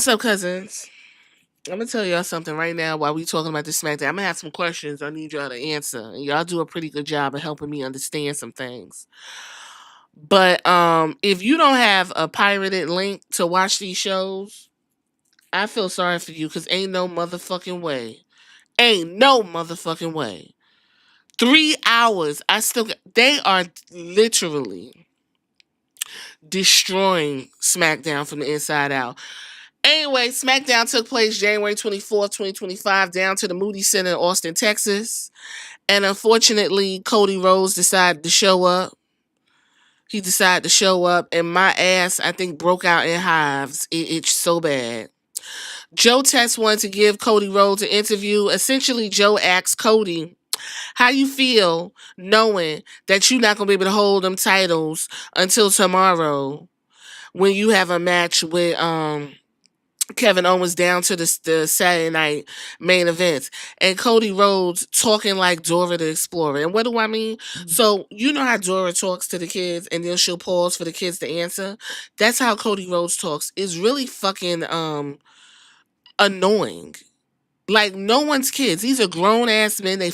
What's up, cousins? I'm gonna tell y'all something right now while we talking about this SmackDown. I'm gonna have some questions I need y'all to answer. And y'all do a pretty good job of helping me understand some things. But if you don't have a pirated link to watch these shows, I feel sorry for you because ain't no motherfucking way. Ain't no motherfucking way. 3 hours. They are literally destroying SmackDown from the inside out. Anyway, SmackDown took place January 24th, 2025, down to the Moody Center in Austin, Texas. And unfortunately, Cody Rhodes decided to show up. He decided to show up, and my ass, I think, broke out in hives. It itched so bad. Joe Test wanted to give Cody Rhodes an interview. Essentially, Joe asked Cody, how you feel knowing that you're not going to be able to hold them titles until tomorrow when you have a match with Kevin Owens down to the Saturday night main events, and Cody Rhodes talking like Dora the Explorer. And what do I mean? So you know how Dora talks to the kids and then she'll pause for the kids to answer? That's how Cody Rhodes talks. It's really fucking annoying. Like, no one's kids. These are grown ass men. They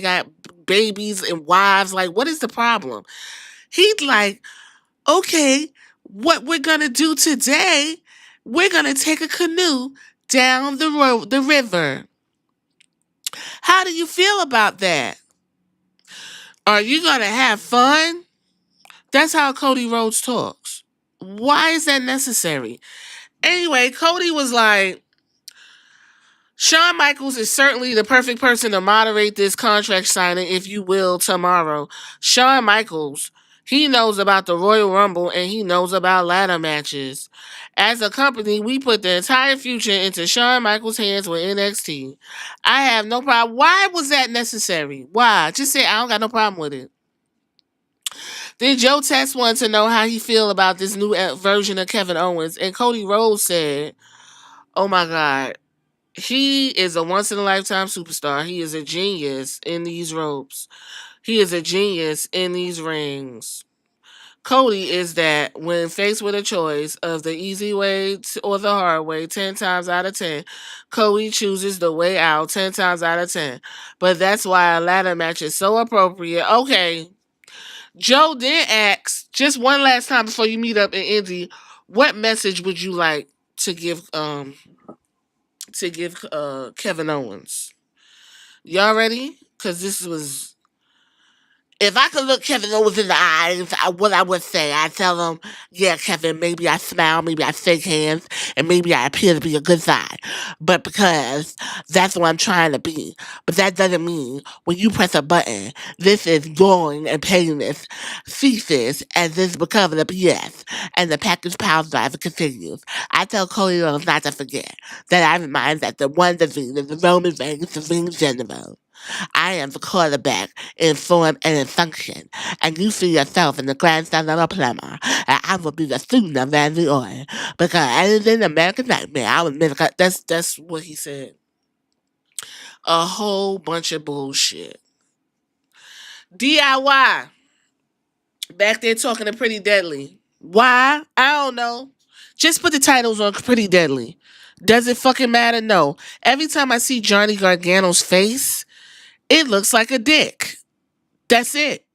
got babies and wives. Like, what is the problem? He's like, okay, what we're gonna do today, we're gonna take a canoe down the river. How do you feel about that? Are you gonna have fun? That's how Cody Rhodes talks. Why is that necessary? Anyway, Cody was like, Shawn Michaels is certainly the perfect person to moderate this contract signing, if you will, tomorrow. Shawn Michaels, he knows about the Royal Rumble and he knows about ladder matches. As a company, we put the entire future into Shawn Michaels' hands with NXT. I have no problem. Why was that necessary? Why? Just say I don't got no problem with it. Then Joe Test wanted to know how he feel about this new version of Kevin Owens, and Cody Rhodes said, "Oh my God, he is a once in a lifetime superstar. He is a genius in these ropes. He is a genius in these rings." Cody is that when faced with a choice of the easy way or the hard way, 10 times out of 10, Cody chooses the way out 10 times out of 10. But that's why a ladder match is so appropriate. Okay, Joe then asks, just one last time before you meet up in Indy, what message would you like to give Kevin Owens? Y'all ready? Because this was... If I could look Kevin Owens in the eyes, what I would say, I'd tell him, yeah, Kevin, maybe I smile, maybe I shake hands, and maybe I appear to be a good guy. But because that's what I'm trying to be. But that doesn't mean when you press a button, this is drawing and painless, ceases, and this becomes a BS, and the package power driver continues. I tell Cody Rhodes not to forget that I remind that the one disease is the Roman Reigns, the ring general. I am the quarterback in form and in function, and you see yourself in the grandson of a plumber, and I will be the student of Randy Orton, because other than American Nightmare, I was never... That's what he said. A whole bunch of bullshit. DIY. Back there talking to Pretty Deadly. Why? I don't know. Just put the titles on Pretty Deadly. Does it fucking matter? No. Every time I see Johnny Gargano's face, it looks like a dick. That's it.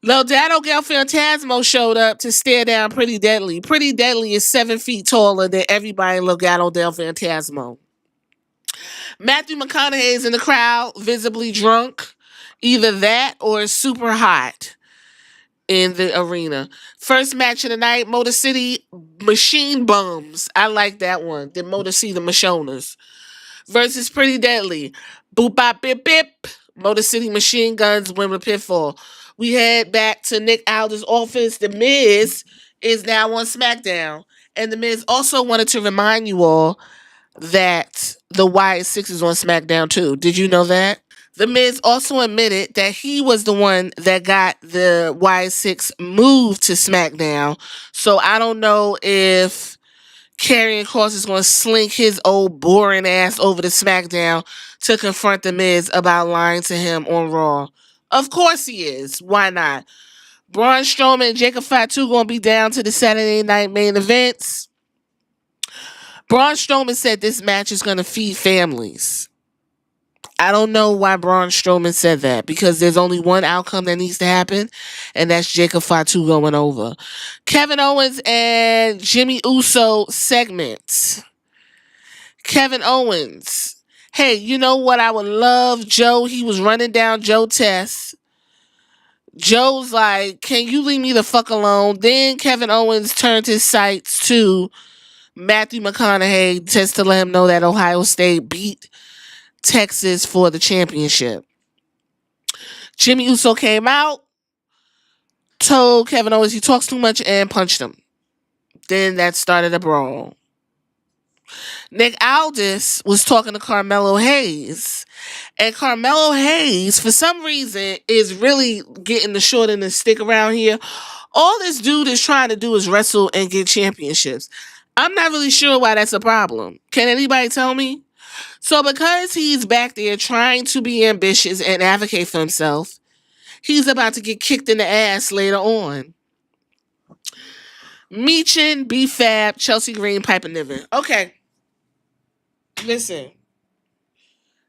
Legado del Fantasmo showed up to stare down Pretty Deadly. Pretty Deadly is 7 feet taller than everybody in Legado del Fantasmo. Matthew McConaughey is in the crowd, visibly drunk. Either that or is super hot in the arena. First match of the night, Motor City Machine Bums. I like that one. The Motor City Machonas versus Pretty Deadly. Boop bop bip bip. Motor City Machine Guns win with Pitfall. We head back to Nick Aldis' office. The Miz is now on SmackDown. And The Miz also wanted to remind you all that the Y6 is on SmackDown too. Did you know that? The Miz also admitted that he was the one that got the Y6 moved to SmackDown. So I don't know if Karrion Kross is going to slink his old boring ass over to SmackDown to confront The Miz about lying to him on Raw. Of course he is. Why not? Braun Strowman and Jacob Fatu going to be down to the Saturday night main events. Braun Strowman said this match is going to feed families. I don't know why Braun Strowman said that, because there's only one outcome that needs to happen, and that's Jacob Fatu going over. Kevin Owens and Jimmy Uso segment. Kevin Owens. Hey, you know what I would love? Joe, he was running down Joe Test. Joe's like, can you leave me the fuck alone? Then Kevin Owens turned his sights to Matthew McConaughey just to let him know that Ohio State beat Texas for the championship. Jimmy Uso came out, told Kevin Owens he talks too much, and punched him. Then that started a brawl. Nick Aldis was talking to Carmelo Hayes. And Carmelo Hayes, for some reason, is really getting the short end of the stick around here. All this dude is trying to do is wrestle and get championships. I'm not really sure why that's a problem. Can anybody tell me? So because he's back there trying to be ambitious and advocate for himself, he's about to get kicked in the ass later on. Meechin, B-Fab, Chelsea Green, Piper Niven. Okay. Listen.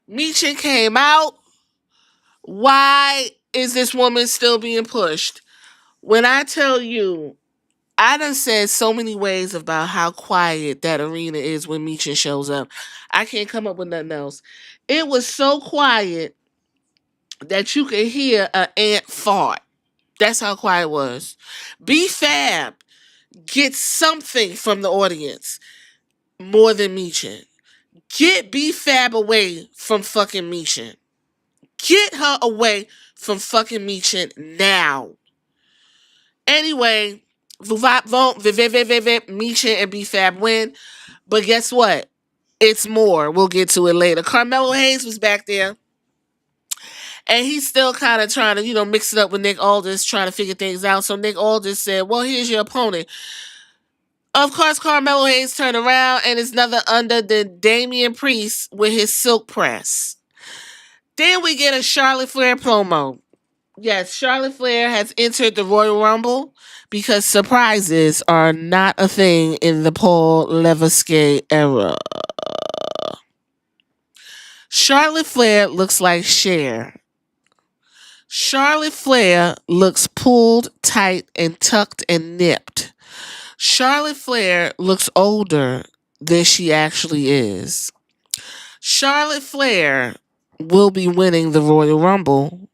Meechin came out. Why is this woman still being pushed? When I tell you, I done said so many ways about how quiet that arena is when Meechin shows up. I can't come up with nothing else. It was so quiet that you could hear an ant fart. That's how quiet it was. B-Fab gets something from the audience more than Meechin. Get B-Fab away from fucking Meechin. Get her away from fucking Meechin now. Anyway, Meechin and B-Fab win. But guess what? It's more. We'll get to it later. Carmelo Hayes was back there. And he's still kind of trying to, mix it up with Nick Aldis, trying to figure things out. So Nick Aldis said, well, here's your opponent. Of course, Carmelo Hayes turned around and it's none other than Damian Priest with his silk press. Then we get a Charlotte Flair promo. Yes, Charlotte Flair has entered the Royal Rumble because surprises are not a thing in the Paul Levesque era. Charlotte Flair looks like Cher. Charlotte Flair looks pulled tight and tucked and nipped. Charlotte Flair looks older than she actually is. Charlotte Flair will be winning the Royal Rumble.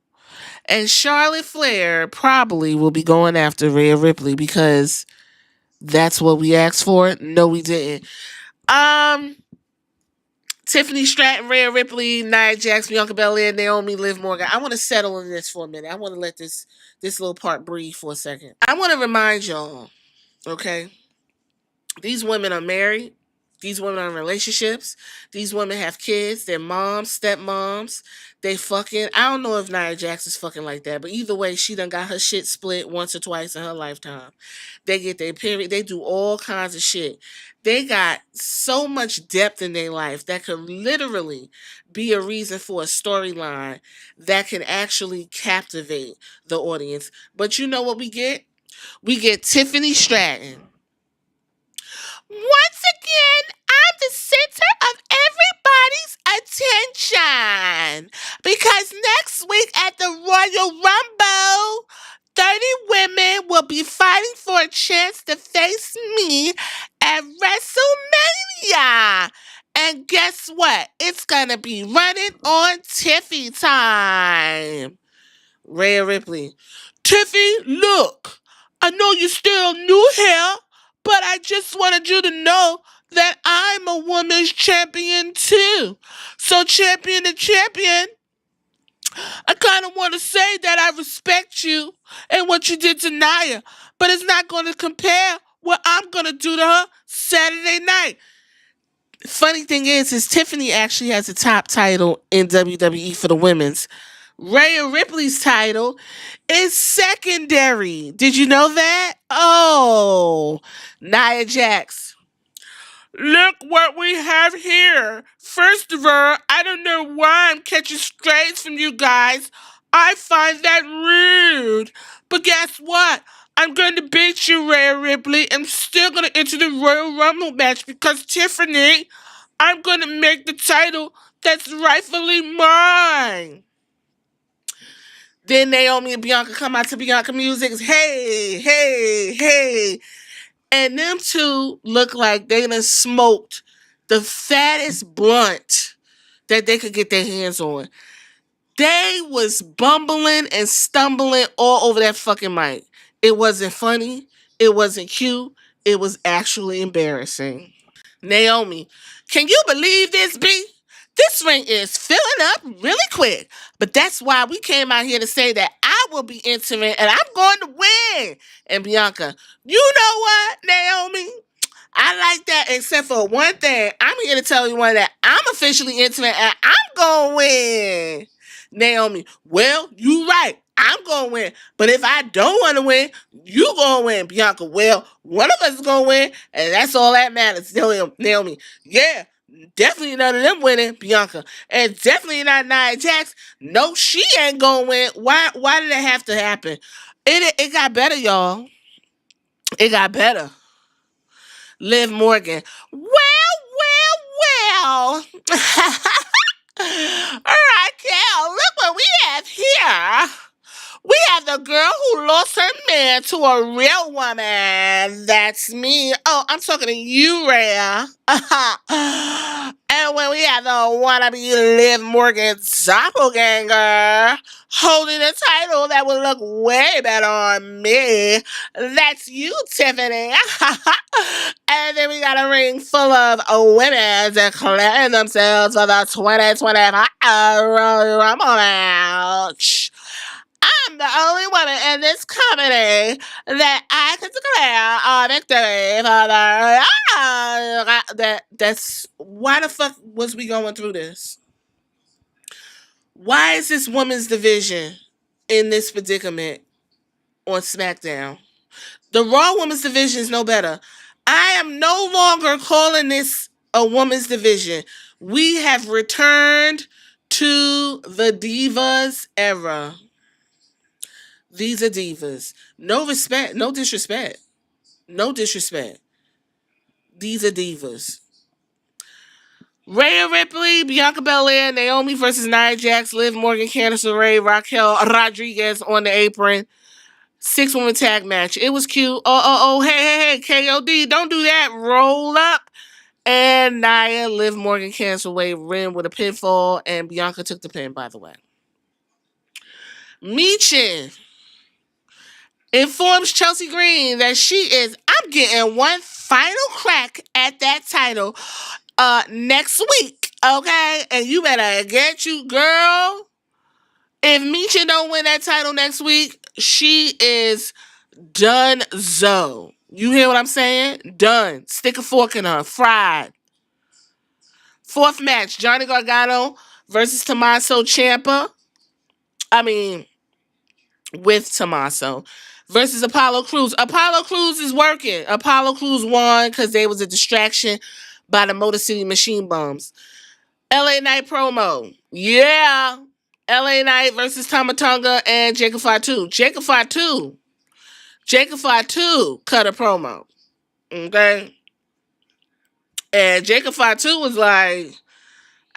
And Charlotte Flair probably will be going after Rhea Ripley because that's what we asked for. No, we didn't. Tiffany Stratton, Rhea Ripley, Nia Jax, Bianca Belair, Naomi, Liv Morgan. I want to settle in this for a minute. I want to let this little part breathe for a second. I want to remind y'all, okay? These women are married. These women are in relationships. These women have kids. They're moms, stepmoms. They fucking... I don't know if Nia Jax is fucking like that, but either way, she done got her shit split once or twice in her lifetime. They get their period. They do all kinds of shit. They got so much depth in their life that could literally be a reason for a storyline that can actually captivate the audience. But you know what we get? We get Tiffany Stratton. Once again, I'm the center of everybody's attention because next week at the Royal Rumble, 30 women will be fighting for a chance to face me at WrestleMania. And guess what? It's going to be running on Tiffy time. Rhea Ripley. Tiffy, look, I know you're still new here, but I just wanted you to know that I'm a women's champion too. So champion to champion, I kind of want to say that I respect you and what you did to Nia, but it's not going to compare what I'm going to do to her Saturday night. Funny thing is Tiffany actually has the top title in WWE for the women's. Rhea Ripley's title is secondary. Did you know that? Oh, Nia Jax. Look what we have here. First of all, I don't know why I'm catching strays from you guys. I find that rude. But guess what? I'm going to beat you, Rhea Ripley. I'm still going to enter the Royal Rumble match because, Tiffany, I'm going to make the title that's rightfully mine. Then Naomi and Bianca come out to Bianca music. Hey, hey, hey. And them two look like they done smoked the fattest blunt that they could get their hands on. They was bumbling and stumbling all over that fucking mic. It wasn't funny. It wasn't cute. It was actually embarrassing. Naomi, can you believe this, B? This ring is filling up really quick. But that's why we came out here to say that I will be entering and I'm going to win. And Bianca, you know what, Naomi? I like that, except for one thing. I'm here to tell you one that I'm officially entering and I'm going to win. Naomi, well, you right. I'm going to win. But if I don't want to win, you going to win. Bianca, well, one of us is going to win, and that's all that matters. Naomi, yeah, definitely none of them winning, Bianca. And definitely not Nia Jax. No, she ain't going to win. Why did it have to happen? It got better, y'all. It got better. Liv Morgan. Well. All right, Cal, look what we have here. We have the girl who lost her man to a real woman. That's me. Oh, I'm talking to you, Rhea. And when we have the wannabe Liv Morgan doppelganger holding a title that would look way better on me. That's you, Tiffany. And then we got a ring full of women declaring themselves for the 2025 Royal Rumble match. I'm the only woman in this company that I can declare a victory for the that's why the fuck was we going through this? Why is this women's division in this predicament on SmackDown? The Raw women's division is no better. I am no longer calling this a women's division. We have returned to the Divas era. These are divas. No respect, no disrespect. No disrespect. These are divas. Rhea Ripley, Bianca Belair, Naomi versus Nia Jax, Liv Morgan, Candice LeRae, Raquel Rodriguez on the apron. 6-woman tag match. It was cute. Hey, KOD, don't do that. Roll up. And Nia, Liv Morgan, Candice LeRae, ran with a pinfall, and Bianca took the pin, by the way. Michin informs Chelsea Green that I'm getting one final crack at that title next week, okay? And you better get you, girl. If Michin don't win that title next week, she is done-zo. You hear what I'm saying? Done. Stick a fork in her. Fried. 4th match, Johnny Gargano versus Tommaso Ciampa. With Tommaso. Versus Apollo Crews. Apollo Crews is working. Apollo Crews won because they was a distraction by the Motor City Machine Bombs. LA Knight promo. Yeah. LA Knight versus Tamatonga and Jacob Fatu. Jacob Fatu cut a promo. Okay? And Jacob Fatu was like,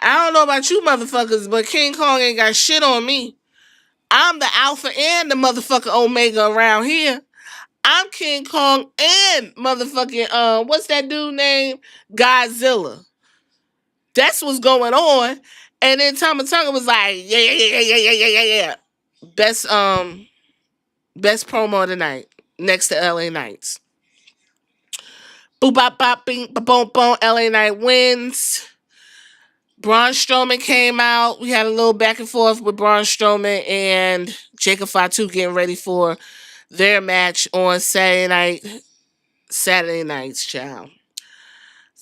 I don't know about you motherfuckers, but King Kong ain't got shit on me. I'm the alpha and the motherfucking omega around here. I'm King Kong and motherfucking, what's that dude name? Godzilla. That's what's going on. And then Tamatonga was like, yeah. Best promo of the night. Next to LA Knights. Boop bop bop bing boom boom. LA Knight wins. Braun Strowman came out. We had a little back and forth with Braun Strowman and Jacob Fatu getting ready for their match on Saturday night's child.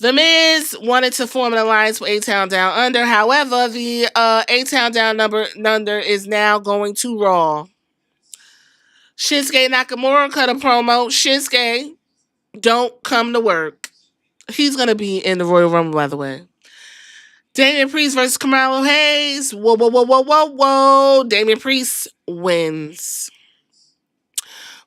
The Miz wanted to form an alliance with A-Town Down Under. However, the A-Town Down Under is now going to Raw. Shinsuke Nakamura cut a promo. Shinsuke, don't come to work. He's going to be in the Royal Rumble, by the way. Damian Priest versus Carmelo Hayes. Whoa. Damian Priest wins.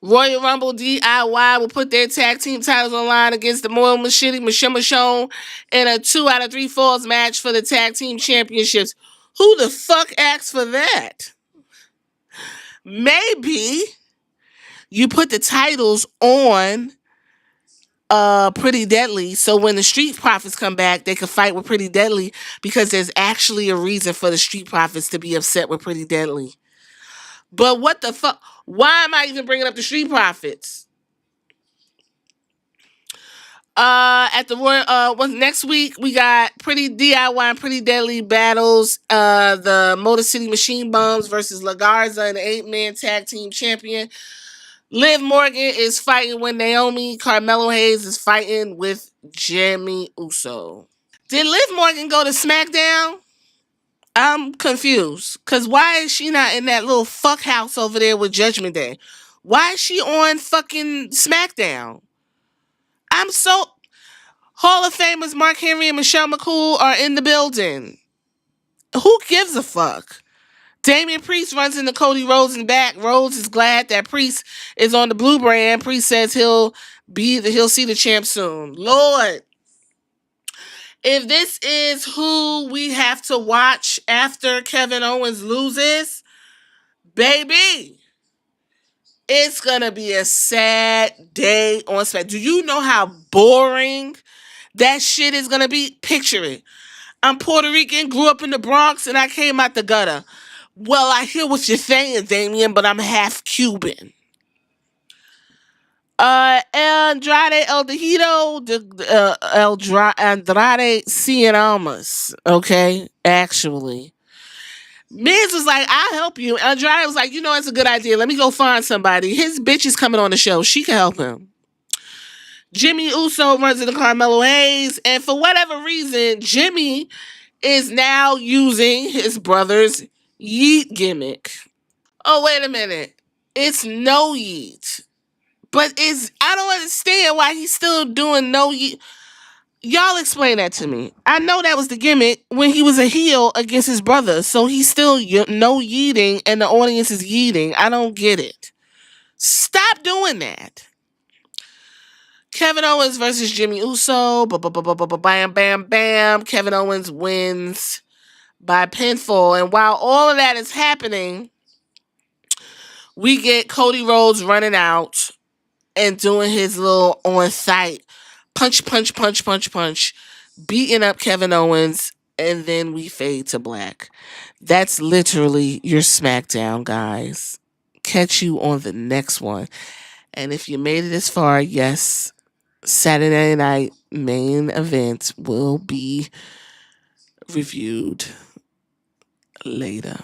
Royal Rumble DIY will put their tag team titles on line against the Moral Machete Michonne in a 2 out of 3 falls match for the tag team championships. Who the fuck asked for that? Maybe you put the titles on Pretty Deadly, so when the Street Profits come back, they can fight with Pretty Deadly, because there's actually a reason for the Street Profits to be upset with Pretty Deadly. But what the fuck? Why am I even bringing up the Street Profits? At the Royal, next week we got Pretty DIY and Pretty Deadly battles. The Motor City Machine Bums versus La Garza and the 8-man tag team champion. Liv Morgan is fighting with Naomi. Carmelo Hayes is fighting with Jimmy Uso. Did Liv Morgan go to Smackdown? I'm confused. Because why is she not in that little fuck house over there with Judgment Day? Why is she on fucking SmackDown? I'm so... Hall of Famers Mark Henry and Michelle McCool are in the building. Who gives a fuck? Damian Priest runs into Cody Rhodes in the back. Rhodes is glad that Priest is on the blue brand. Priest says he'll see the champ soon. Lord, if this is who we have to watch after Kevin Owens loses, baby, it's gonna be a sad day on SmackDown. Do you know how boring that shit is gonna be? Picture it. I'm Puerto Rican, grew up in the Bronx, and I came out the gutter. Well, I hear what you're saying, Damien, but I'm half Cuban. Andrade El Tejido, Andrade Cien Almas. Okay, actually. Miz was like, I'll help you. Andrade was like, it's a good idea. Let me go find somebody. His bitch is coming on the show. She can help him. Jimmy Uso runs into Carmelo Hayes, and for whatever reason, Jimmy is now using his brother's yeet gimmick. Oh, wait a minute. It's no yeet. But I don't understand why he's still doing no yeet. Y'all explain that to me. I know that was the gimmick when he was a heel against his brother. So he's still no yeeting and the audience is yeeting. I don't get it. Stop doing that. Kevin Owens versus Jimmy Uso. Bam, bam, bam. Kevin Owens wins by pinfall. And while all of that is happening, we get Cody Rhodes running out and doing his little on-site punch, punch, punch, punch, punch, beating up Kevin Owens, and then we fade to black. That's literally your SmackDown, guys. Catch you on the next one. And if you made it this far, yes, Saturday night main event will be reviewed later.